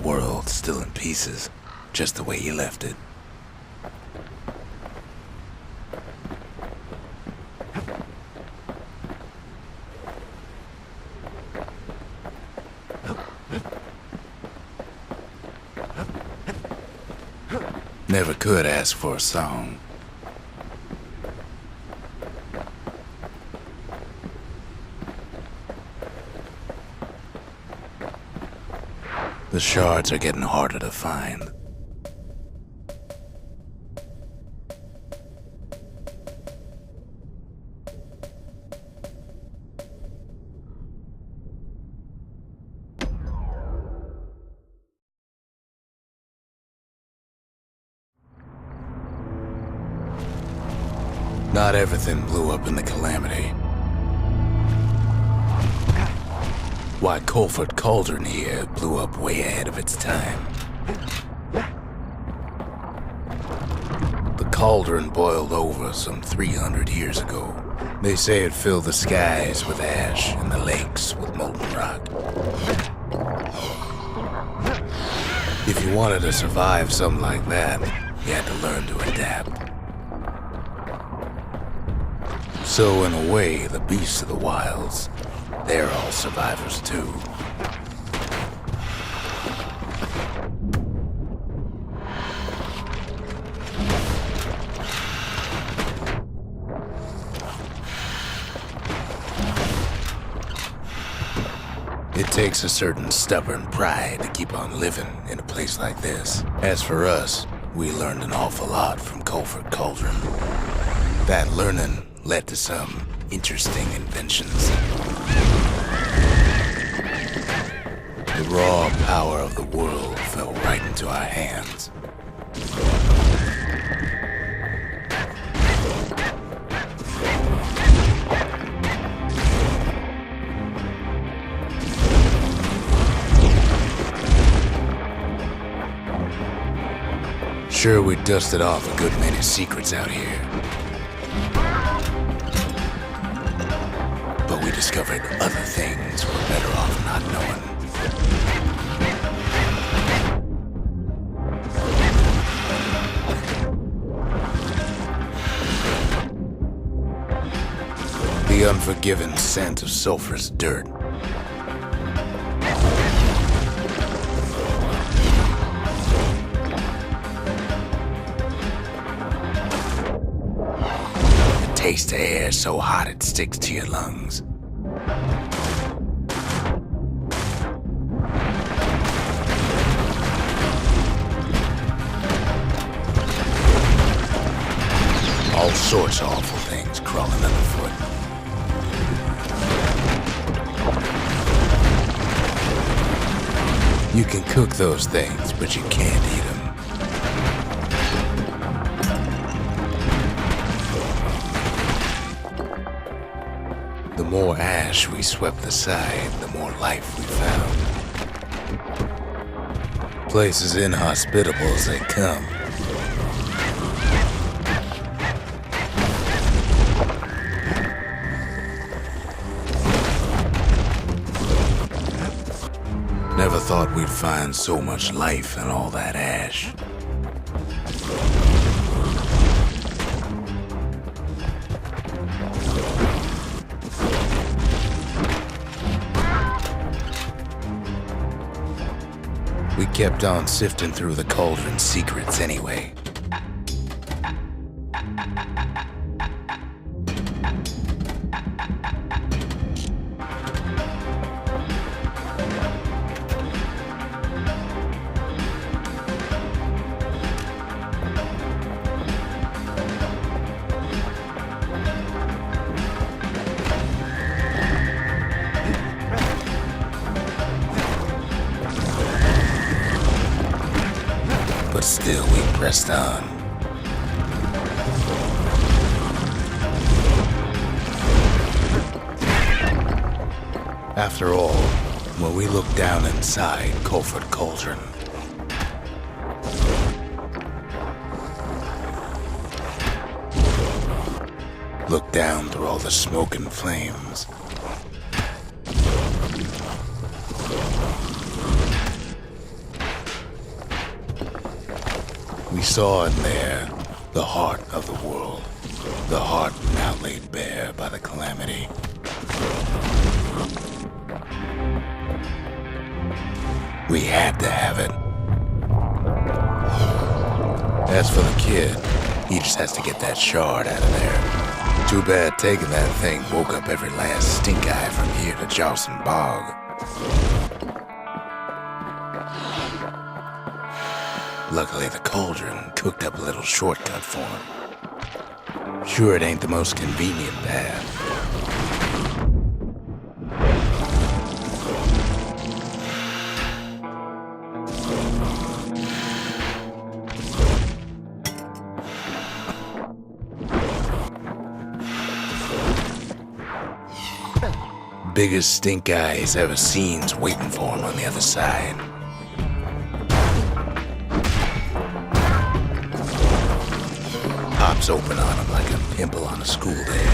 world still in pieces, just the way you left it. Never could ask for a song. The shards are getting harder to find. Not everything blew up in the calamity. Why, Colford Cauldron here blew up way ahead of its time. The cauldron boiled over some 300 years ago. They say it filled the skies with ash and the lakes with molten rock. If you wanted to survive something like that, you had to learn to adapt. So in a way, the beasts of the wilds, they're all survivors too. It takes a certain stubborn pride to keep on living in a place like this. As for us, we learned an awful lot from Colford Cauldron. That learning led to some interesting inventions. The raw power of the world fell right into our hands. Sure, we dusted off a good many secrets out here. But we discovered other things we're better off not knowing. The unforgiving scent of sulfurous dirt. The taste of air so hot it sticks to your lungs. All sorts of awful things crawling underfoot. You can cook those things, but you can't eat them. The more ash we swept aside, the more life we found. Place as inhospitable as they come. Never thought we'd find so much life in all that ash. We kept on sifting through the cauldron's secrets anyway. But still we pressed on. After all, when we looked down inside Colford Cauldron, looked down through all the smoke and flames, We saw in there the heart of the world, the heart now laid bare by the calamity. We had to have it. As for the kid, he just has to get that shard out of there. Too bad taking that thing woke up every last stink eye from here to Jawson Bog. Luckily, the cauldron cooked up a little shortcut for him. Sure, it ain't the most convenient path. Biggest stink eye he's ever seen's waiting for him on the other side. Pops open on him like a pimple on a school day.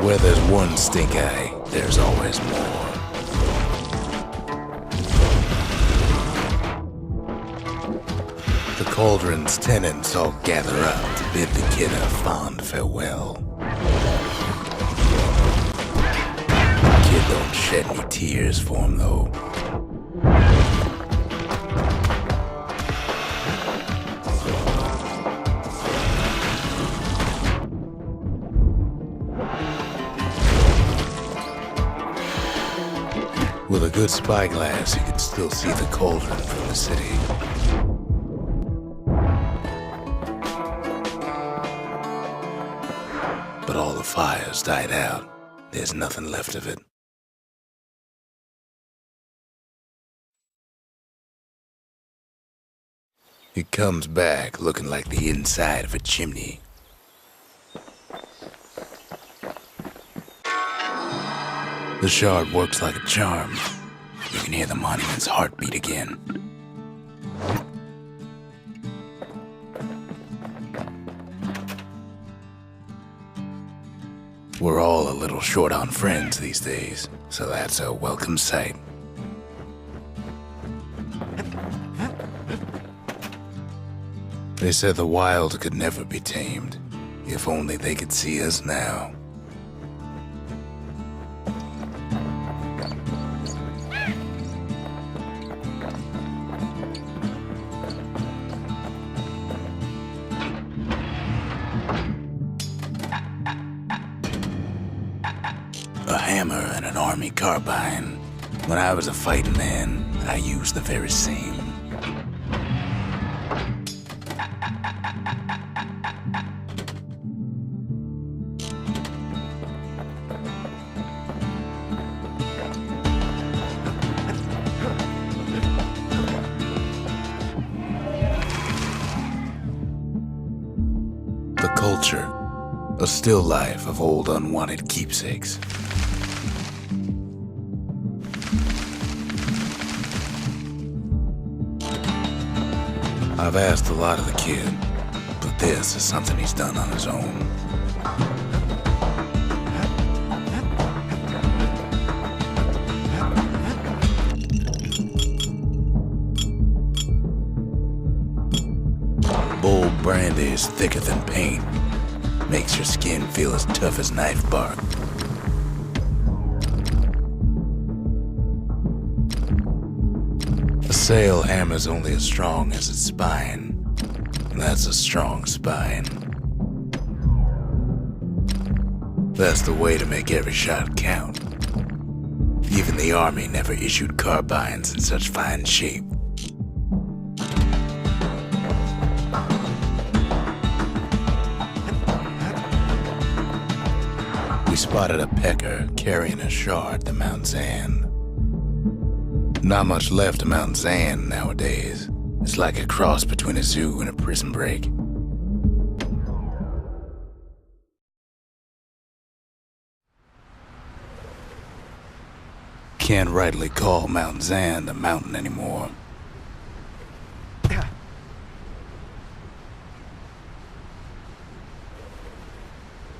Where there's one stink eye, there's always more. The cauldron's tenants all gather up to bid the kid a fond farewell. Kid don't shed any tears for him, though. With a good spyglass, you can still see the cauldron from the city. But all the fires died out. There's nothing left of it. It comes back looking like the inside of a chimney. The shard works like a charm. You can hear the monument's heartbeat again. We're all a little short on friends these days, so that's a welcome sight. They said the wild could never be tamed. If only they could see us now. A hammer and an army carbine. When I was a fighting man, I used the very same. The culture, a still life of old unwanted keepsakes. I've asked a lot of the kid, but this is something he's done on his own. Bold brandy is thicker than paint. Makes your skin feel as tough as knife bark. A sail hammer's only as strong as its spine. And that's a strong spine. That's the way to make every shot count. Even the army never issued carbines in such fine shape. We spotted a pecker carrying a shard to Mount Zan. Not much left of Mount Zan nowadays. It's like a cross between a zoo and a prison break. can't rightly call Mount Zand a mountain anymore.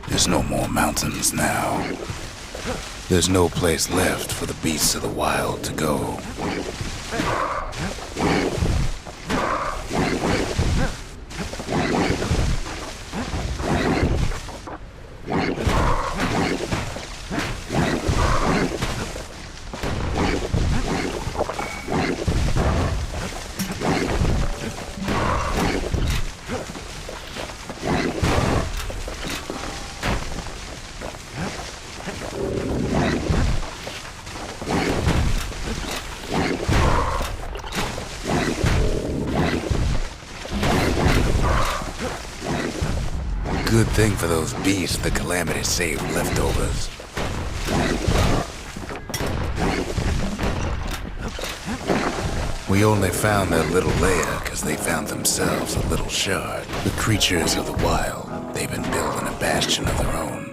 There's no more mountains now. There's no place left for the beasts of the wild to go. Good thing for those beasts the Calamity saved leftovers. We only found their little lair because they found themselves a little shard. The creatures of the wild, they've been building a bastion of their own.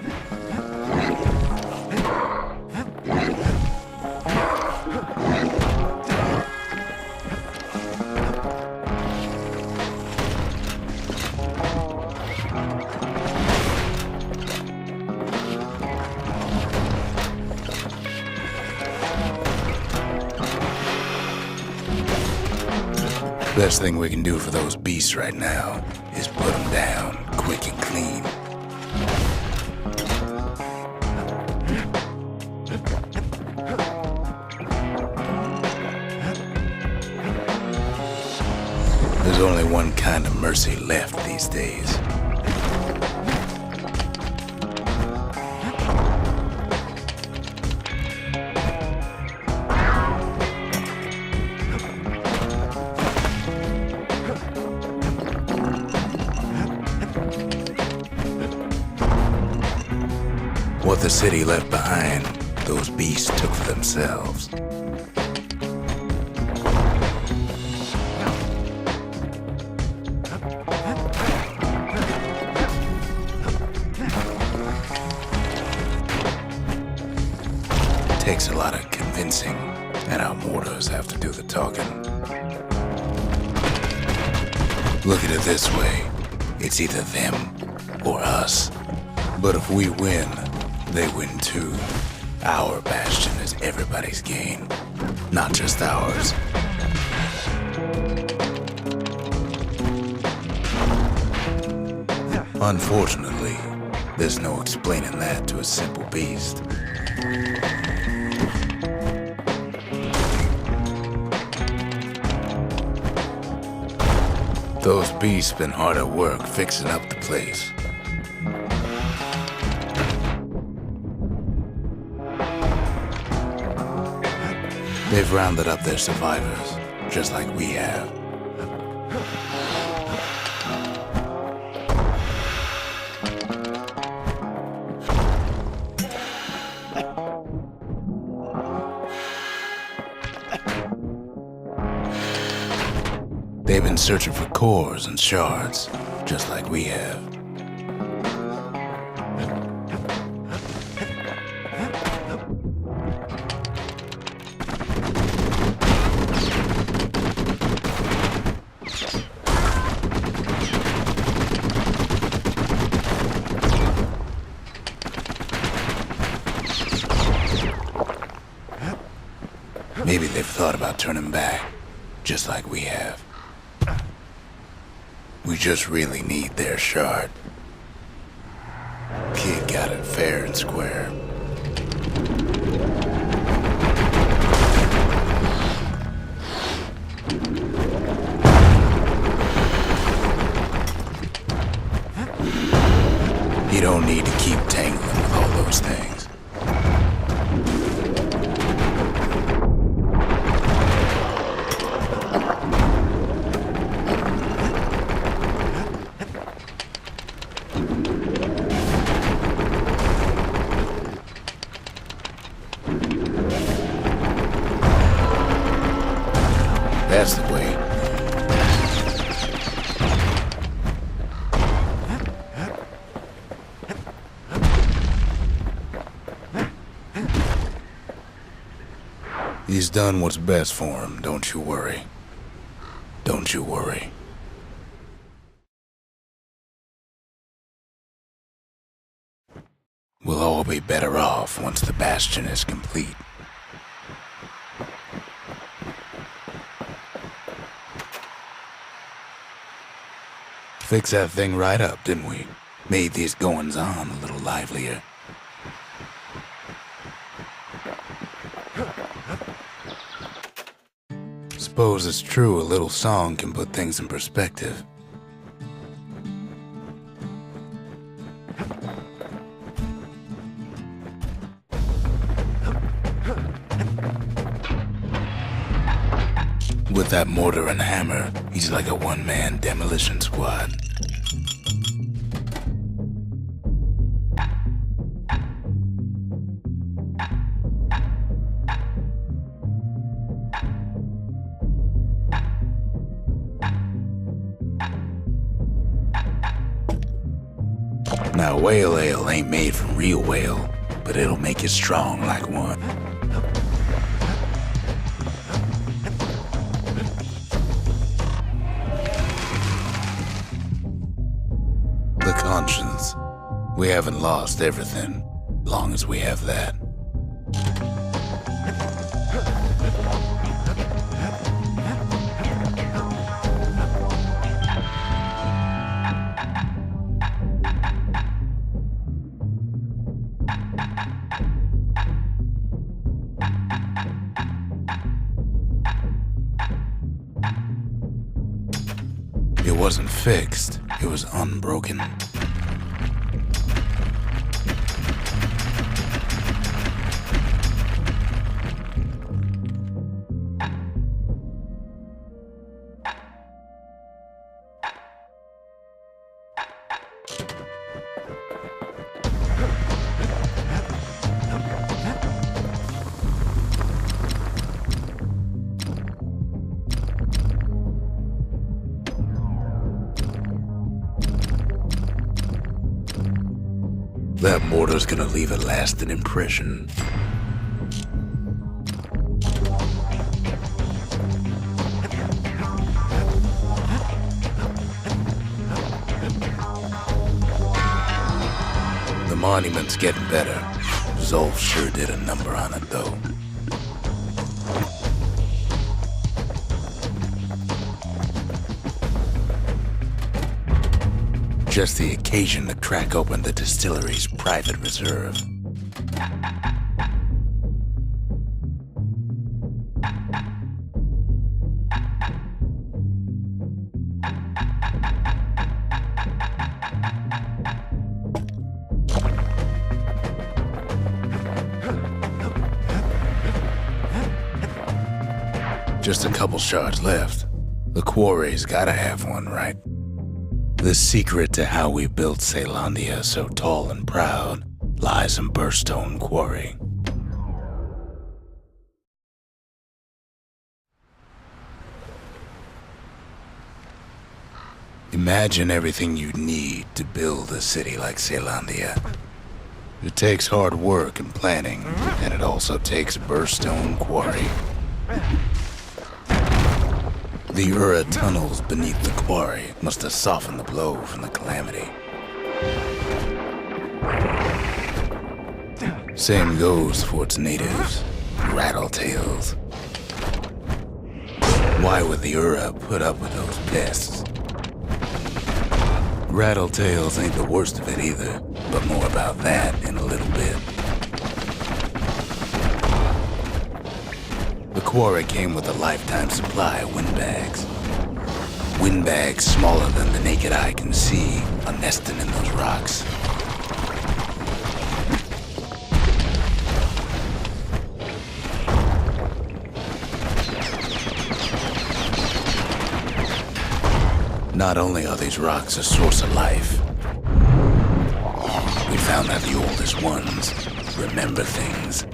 Best thing we can do for those beasts right now is put them down quick and clean. There's only one kind of mercy left these days. What the city left behind, those beasts took for themselves. It takes a lot of convincing, and our mortars have to do the talking. Look at it this way, it's either them or us. But if we win, they win too. Our bastion is everybody's gain, not just ours. Unfortunately, there's no explaining that to a simple beast. Those beasts been hard at work fixing up the place. They've rounded up their survivors, just like we have. They've been searching for cores and shards, just like we have. Maybe they've thought about turning back, just like we have. We just really need their shard. Kid got it fair and square. You don't need to keep tangling with all those things. That's the way. He's done what's best for him, don't you worry. Don't you worry. We'll all be better off once the Bastion is complete. Fixed that thing right up, didn't we? Made these goings-on a little livelier. Suppose it's true a little song can put things in perspective. With that mortar and hammer, he's like a one-man demolition squad. Now, whale ale ain't made from real whale, but it'll make you strong like one. The conscience. We haven't lost everything, long as we have that. It wasn't fixed, it was unbroken. That mortar's gonna leave a lasting impression. The monument's getting better. Zolf sure did a number on it, though. Just the occasion to crack open the distillery's private reserve. Just a couple shards left. The quarry's gotta have one, right? The secret to how we built Caelondia so tall and proud lies in Bastion Quarry. Imagine everything you'd need to build a city like Caelondia. It takes hard work and planning, and it also takes Bastion Quarry. The Ura tunnels beneath the quarry must have softened the blow from the calamity. Same goes for its natives, rattletails. Why would the Ura put up with those pests? Rattletails ain't the worst of it either, but more about that in a little bit. The quarry came with a lifetime supply of windbags. Windbags smaller than the naked eye can see are nesting in those rocks. Not only are these rocks a source of life, we found that the oldest ones remember things.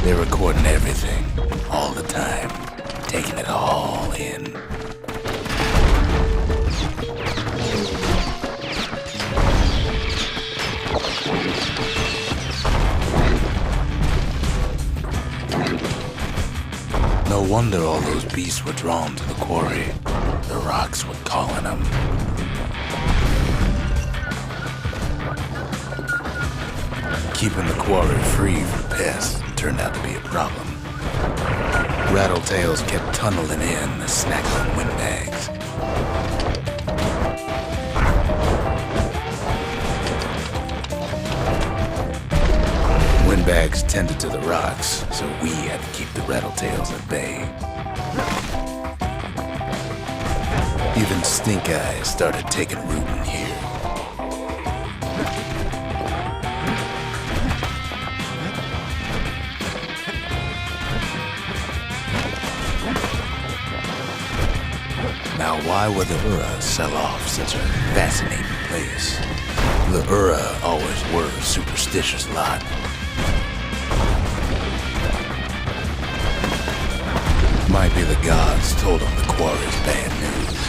They're recording everything, all the time, taking it all in. wonder all those beasts were drawn to the quarry. The rocks were calling them. Keeping the quarry free from pests turned out to be a problem. Rattletails kept tunneling in the snackling windbags. Windbags tended to the rocks, so we had to keep the rattletails at bay. Even stink eyes started taking root in here. Now, why would the Ura sell off such a fascinating place? The Ura always were a superstitious lot. Might be the gods told them the quarry's bad news.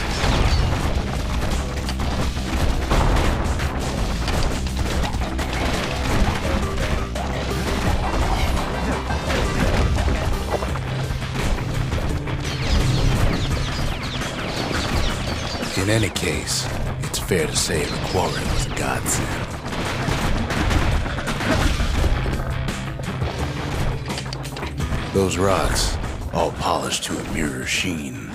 In any case, it's fair to say the quarry was a godsend. Those rocks, all polished to a mirror sheen.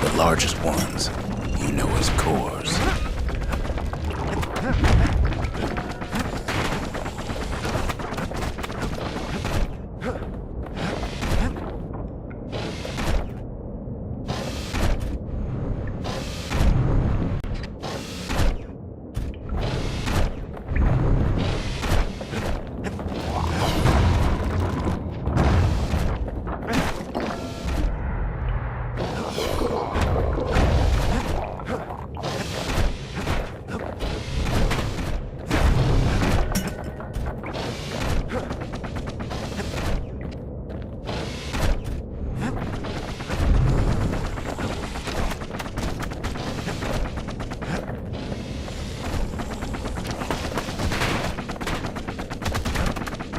The largest ones, you know as cores.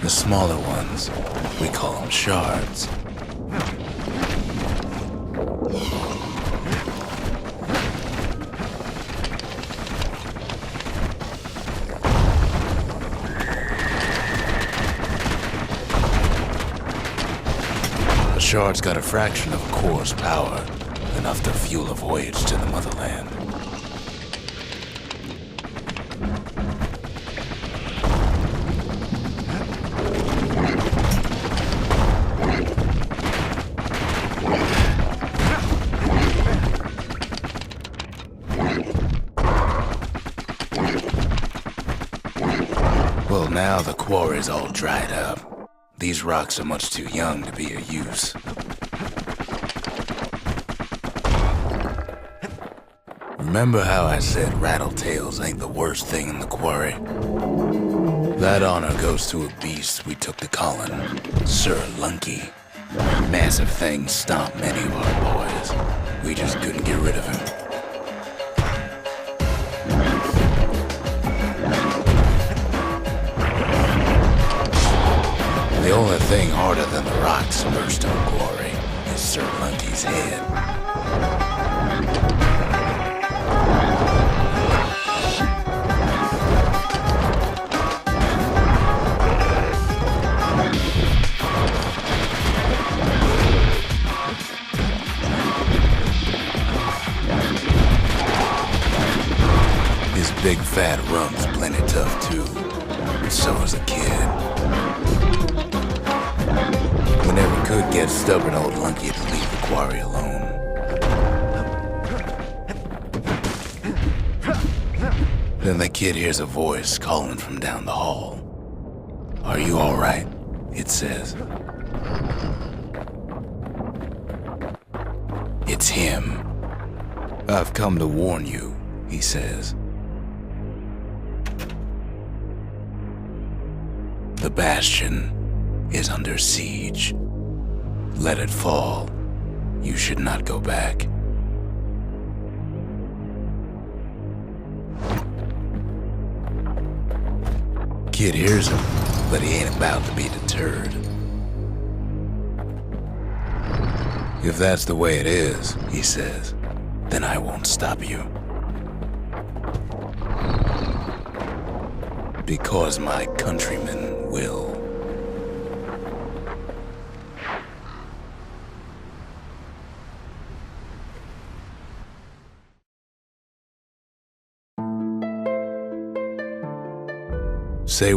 The smaller ones, we call them shards. A shard's got a fraction of a core's power, enough to fuel a voyage to the motherland. Well, now the quarry's all dried up. These rocks are much too young to be of use. Remember how I said rattletails ain't the worst thing in the quarry? That honor goes to a beast we took to calling Sir Lunky. Massive thing stomped many of our boys. We just couldn't get rid of him. The only thing harder than the rocks burst in the quarry is Sir Lunky's head. His big fat rump's plenty tough too, so is a kid. We never could get stubborn old Lunky to leave the quarry alone. Then the kid hears a voice calling from down the hall. "Are you all right?" it says. It's him. "I've come to warn you," he says. "The Bastion is under siege. Let it fall. You should not go back." Kid hears him, but he ain't about to be deterred. If that's the way it is, he says, then I won't stop you. Because my countrymen will. Say